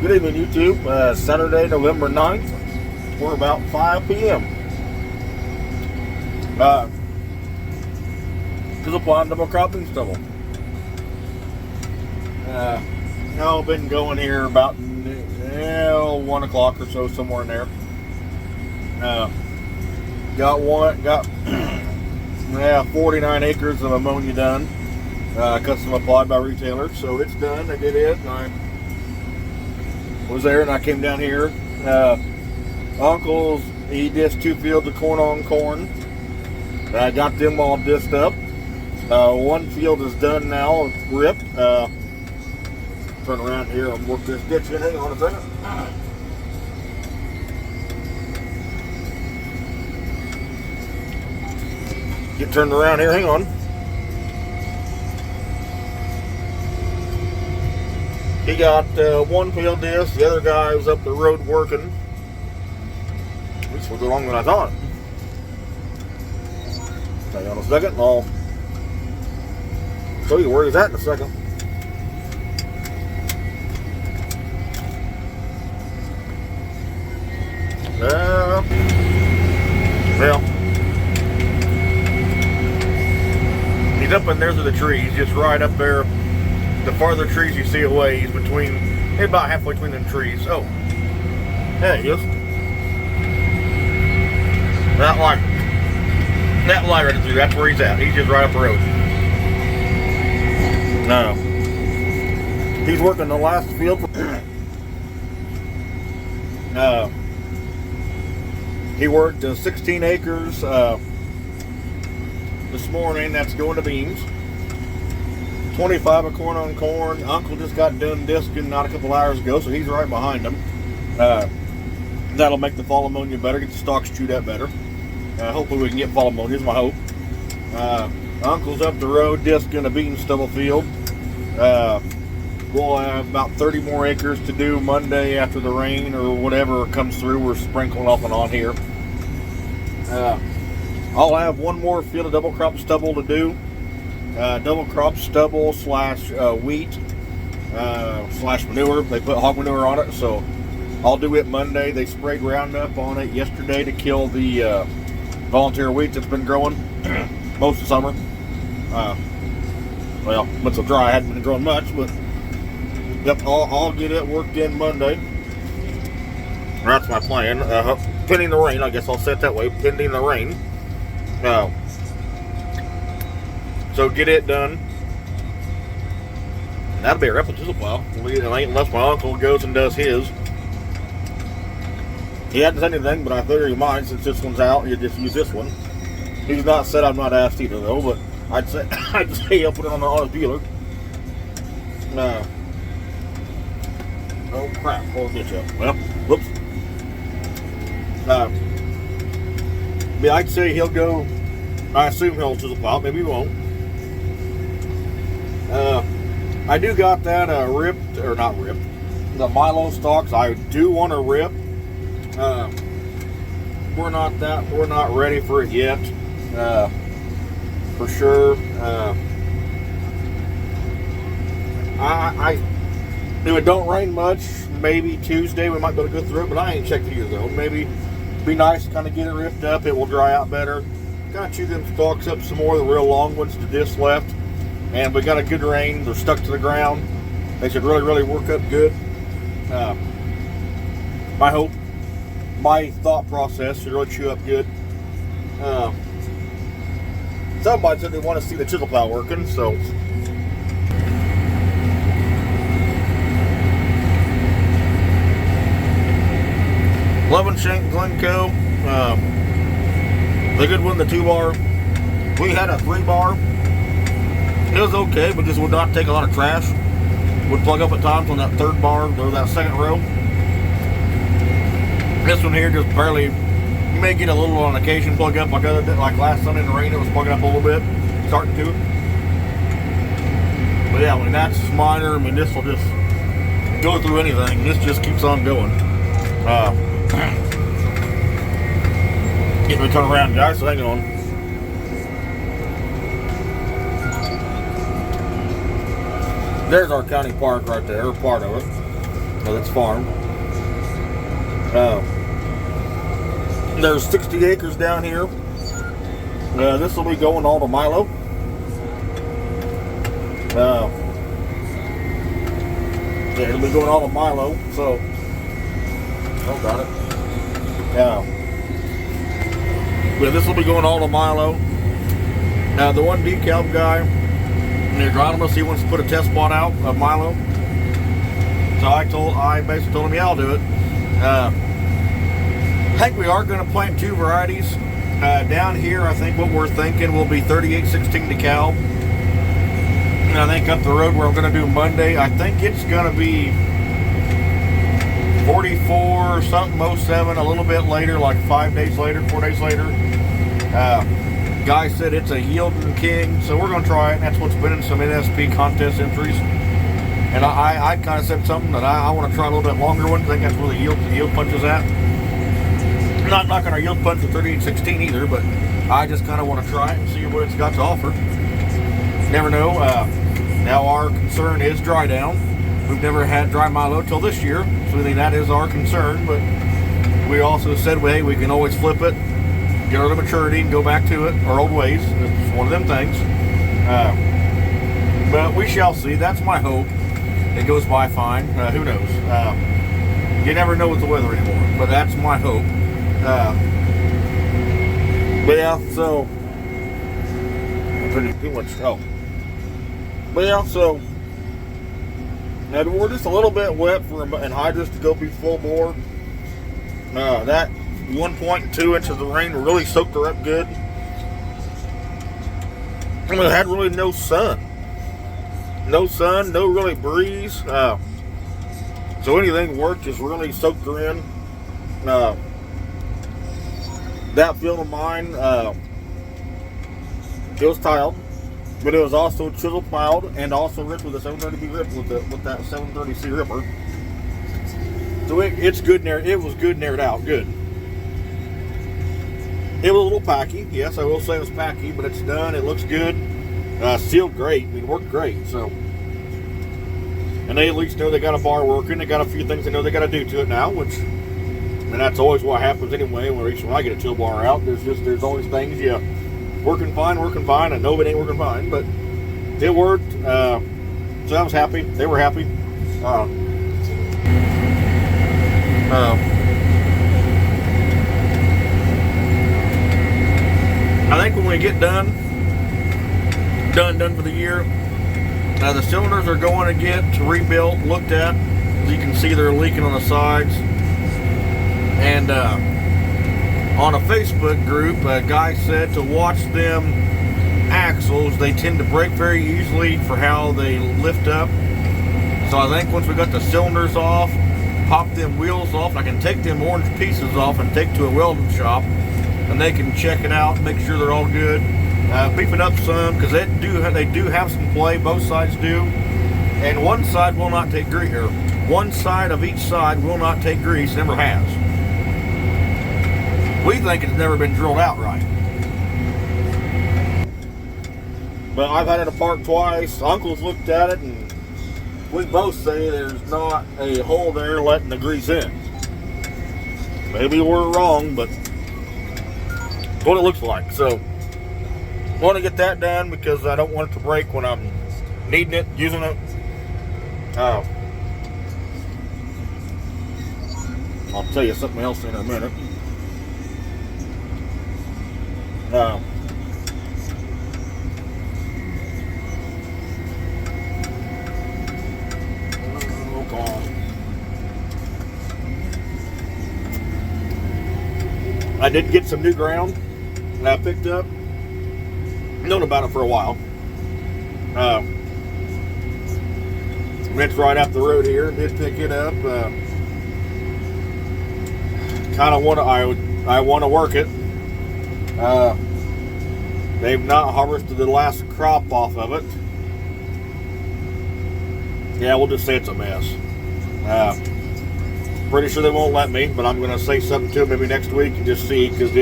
Good evening, YouTube. Saturday, November 9th. We're about 5 p.m. Chisel pond double cropping stubble. I've been going here about 1 o'clock or so, somewhere in there. Got 49 acres of ammonia done. Custom applied by retailers, so it's done. I did it, and I was there, and I came down here. Uncle's, he dished 2 fields of corn on corn. I got them all dished up. One field is done now, it's ripped. Turn around here and work this ditch in. Hang on a second. Get turned around here, hang on. He got one field disc, the other guy was up the road working. This was longer than I thought. Hang on a second, I'll show you where he's at in a second. Well, he's up in there to the trees, just right up there. The farther trees you see away, he's between, about halfway between them trees. Oh, there he is. That light right through, that's where he's at. He's just right up the road. No. He's working the last field. He worked 16 acres this morning. That's going to beans. 25 of corn on corn. Uncle just got done disking not a couple hours ago, so he's right behind him. That'll make the fall ammonia better, get the stalks chewed up better. Hopefully we can get fall ammonia, is my hope. Uncle's up the road disking a bean stubble field. We'll have about 30 more acres to do Monday after the rain or whatever comes through. We're sprinkling off and on here. I'll have one more field of double crop stubble to do. Double crop stubble slash wheat slash manure. They put hog manure on it, so I'll do it Monday. They sprayed Roundup on it yesterday to kill the volunteer wheat that's been growing most of the summer. Well, once it's dry, I hadn't been growing much, but yep, I'll get it worked in Monday. That's my plan. Pending the rain, I guess I'll say it that way. Pending the rain. So get it done. That'll be a rep of chisel plow. Unless my uncle goes and does his. He hadn't said anything, but I figured he might since this one's out. You just use this one. He's not said I'm not asked either though, but I'd say he'll put it on his dealer. Oh crap! Hold it up. Well, whoops. Yeah, I'd say he'll go. I assume he'll chisel plow. Maybe he won't. I do got that ripped, or not ripped, the Milo stalks. I do want to rip. We're not ready for it yet, for sure. If it don't rain much, maybe Tuesday we might be able to go through it, but I ain't checked it either though. Maybe it'd be nice to kind of get it ripped up. It will dry out better. Kind of chew them stalks up some more, the real long ones to disc left. And we got a good rain. They're stuck to the ground. They should really work up good. My hope, my thought process should really chew up good. Somebody said they want to see the chisel plow working, so 11 shank Glencoe. The good one, the 2-bar. We had a 3-bar. It was okay, but just would not take a lot of trash. Would plug up at times on that 3rd bar or that 2nd row. This one here just barely. You may get a little on occasion plug up like last Sunday in the rain. It was plugging up a little bit, starting to. But yeah, I mean that's minor. I mean this will just go through anything. This just keeps on going. Get me to turn around, guys. So hang on. There's our county park right there, part of it. that's farmed. There's 60 acres down here. This will be going all to Milo. Yeah, it'll be going all to Milo. So, oh, got it. Yeah. But this will be going all to Milo. The one decal guy, the agronomist, he wants to put a test plot out of Milo. So I basically told him, yeah, I'll do it. I think we are going to plant 2 varieties. Down here, I think what we're thinking will be 3816 DeKalb. And I think up the road where I'm going to do Monday, I think it's going to be 44 something 07 a little bit later, like 4 days later. Guy said it's a yielding king, so we're going to try it. That's what's been in some NSP contest entries. And I kind of said something that I want to try a little bit longer one. I think that's where the yield punch is at. Not knocking our yield punch at 3816 either, but I just kind of want to try it and see what it's got to offer. Never know. Now our concern is dry down. We've never had dry Milo till this year, so I think that is our concern. But we also said, well, hey, we can always flip it, get rid of maturity, and go back to it, our old ways. It's one of them things. But we shall see. That's my hope. It goes by fine. Who knows? You never know with the weather anymore, but that's my hope. But yeah, so too much. Oh, but yeah, so now we're just a little bit wet for anhydrous to go be full bore. That 1.2 inches of rain really soaked her up good. I mean, it had really no sun, no really breeze. So anything worked, just really soaked her in. That field of mine, it was tiled, but it was also chisel plowed and also ripped with a 730B rip with that 730C ripper. So it's good and it was good and aired out, good. It was a little packy, yes, I will say it was packy, but it's done. It looks good, sealed great. I mean, worked great. So, and they at least know they got a bar working. They got a few things they know they got to do to it now, which. And that's always what happens anyway. When I get a tool bar out, there's always things working fine, and no, it ain't working fine, but it worked. So I was happy. They were happy. I think when we get done for the year, the cylinders are going to get rebuilt, looked at. As you can see, they're leaking on the sides. And on a Facebook group, a guy said to watch them axles. They tend to break very easily for how they lift up. So I think once we got the cylinders off, pop them wheels off, I can take them orange pieces off and take to a welding shop, and they can check it out, make sure they're all good. Beef it up some, because they do have some play. Both sides do. And one side will not take grease, or one side of each side will not take grease, never has. We think it's never been drilled out right. But I've had it apart twice. Uncle's looked at it, and we both say there's not a hole there letting the grease in. Maybe we're wrong, but that's what it looks like. So, I want to get that done because I don't want it to break when I'm needing it, using it. I'll tell you something else in a minute. I did get some new ground that I picked up. Known about it for a while. It's right up the road here. Did pick it up. Kind of want to. I want to work it. They've not harvested the last crop off of it. Yeah, we'll just say it's a mess. Pretty sure they won't let me, but I'm going to say something to them maybe next week and just see, because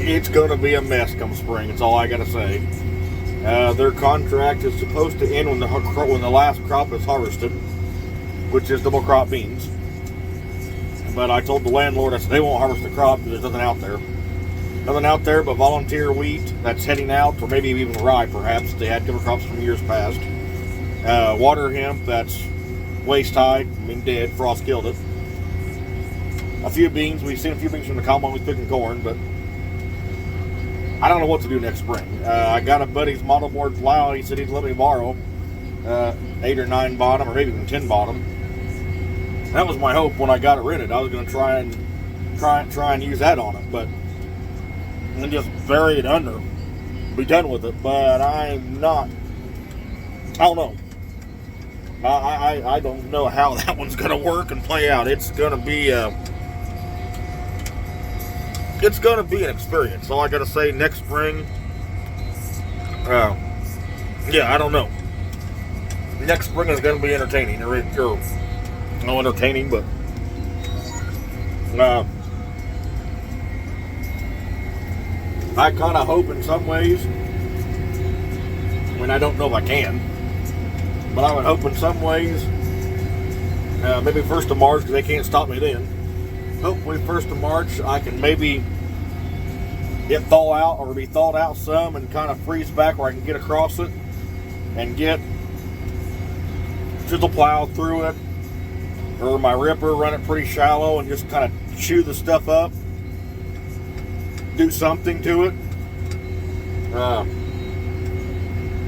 it's going to be a mess come spring. It's all I got to say. Their contract is supposed to end when the last crop is harvested, which is double crop beans. But I told the landlord, I said, they won't harvest the crop because there's nothing out there. Nothing out there but volunteer wheat that's heading out, or maybe even rye perhaps. They had cover crops from years past. Water hemp that's waist high, I mean dead, frost killed it. A few beans, we've seen a few beans from the combine, we're picking corn, but I don't know what to do next spring. I got a buddy's model board plow, he said he'd let me borrow 8 or 9 bottom, or maybe even 10 bottom. That was my hope when I got it rented. I was going to try and use that on it, but and just bury it under, be done with it. But I'm not. I don't know. I don't know how that one's going to work and play out. It's going to be an experience. All I got to say, next spring. Yeah, I don't know. Next spring is going to be entertaining, or no entertaining, but I kind of hope in some ways. I mean, I don't know if I can, but I would hope in some ways, maybe 1st of March, because they can't stop me then. Hopefully 1st of March, I can maybe get thaw out, or be thawed out some, and kind of freeze back where I can get across it and get chisel plow through it, or my ripper, run it pretty shallow and just kind of chew the stuff up, do something to it,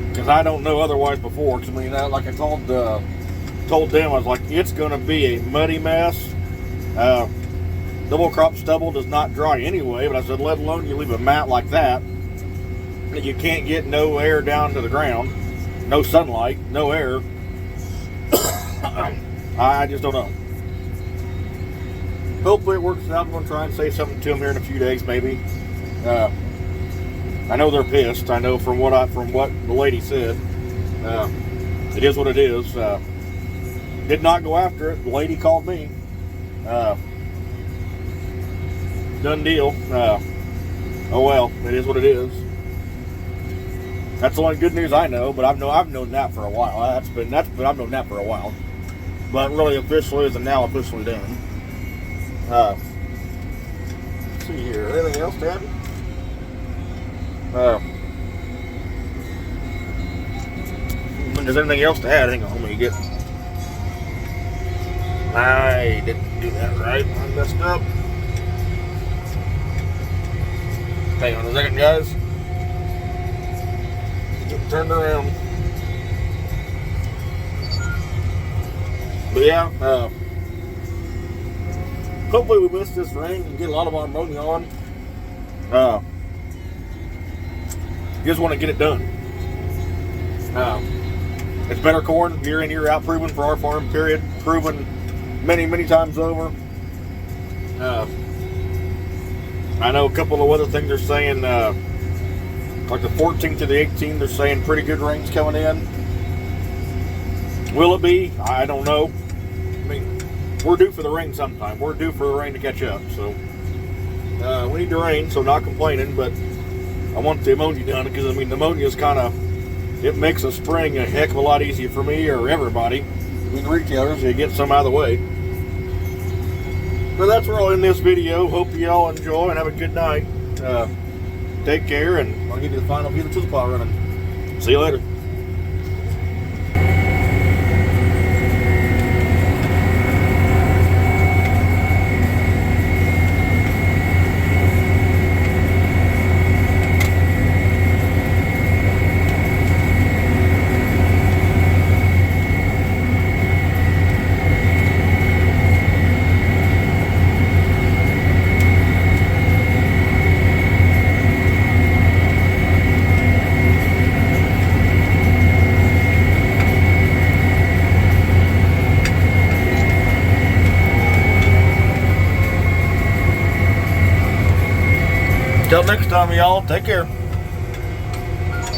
because I don't know otherwise before. Because I mean, like I told them, I was like, it's going to be a muddy mess. Double crop stubble does not dry anyway, but I said, let alone you leave a mat like that, and you can't get no air down to the ground, no sunlight, no air. I just don't know. Hopefully it works out. I'm going to try and say something to them here in a few days, maybe. I know they're pissed. I know from what the lady said. It is what it is. Did not go after it. The lady called me. Done deal. Oh well, it is what it is. That's the only good news I know. But I've known that for a while. I've known that for a while. But really officially isn't now officially done. Let's see here. Anything else to add? When there's anything else to add, hang on, let me get. I didn't do that right. I messed up. Hang on a second, guys. Get turned around. But yeah, hopefully we miss this rain and get a lot of our ammonia on. Just want to get it done. It's better corn, year in, year out, proven for our farm, period. Proven many, many times over. I know a couple of other things are saying, like the 14th to the 18th, they're saying pretty good rains coming in. Will it be? I don't know. I mean, we're due for the rain sometime. We're due for the rain to catch up. So we need the rain, so not complaining, but I want the ammonia done, because I mean the ammonia is kind of, it makes a spring a heck of a lot easier for me or everybody. I mean retailers, they get some out of the way. But that's where I'll end this video. Hope you all enjoy and have a good night. Take care, and I'll give you the final view of the chisel plow running. See you later. Until next time, y'all, take care.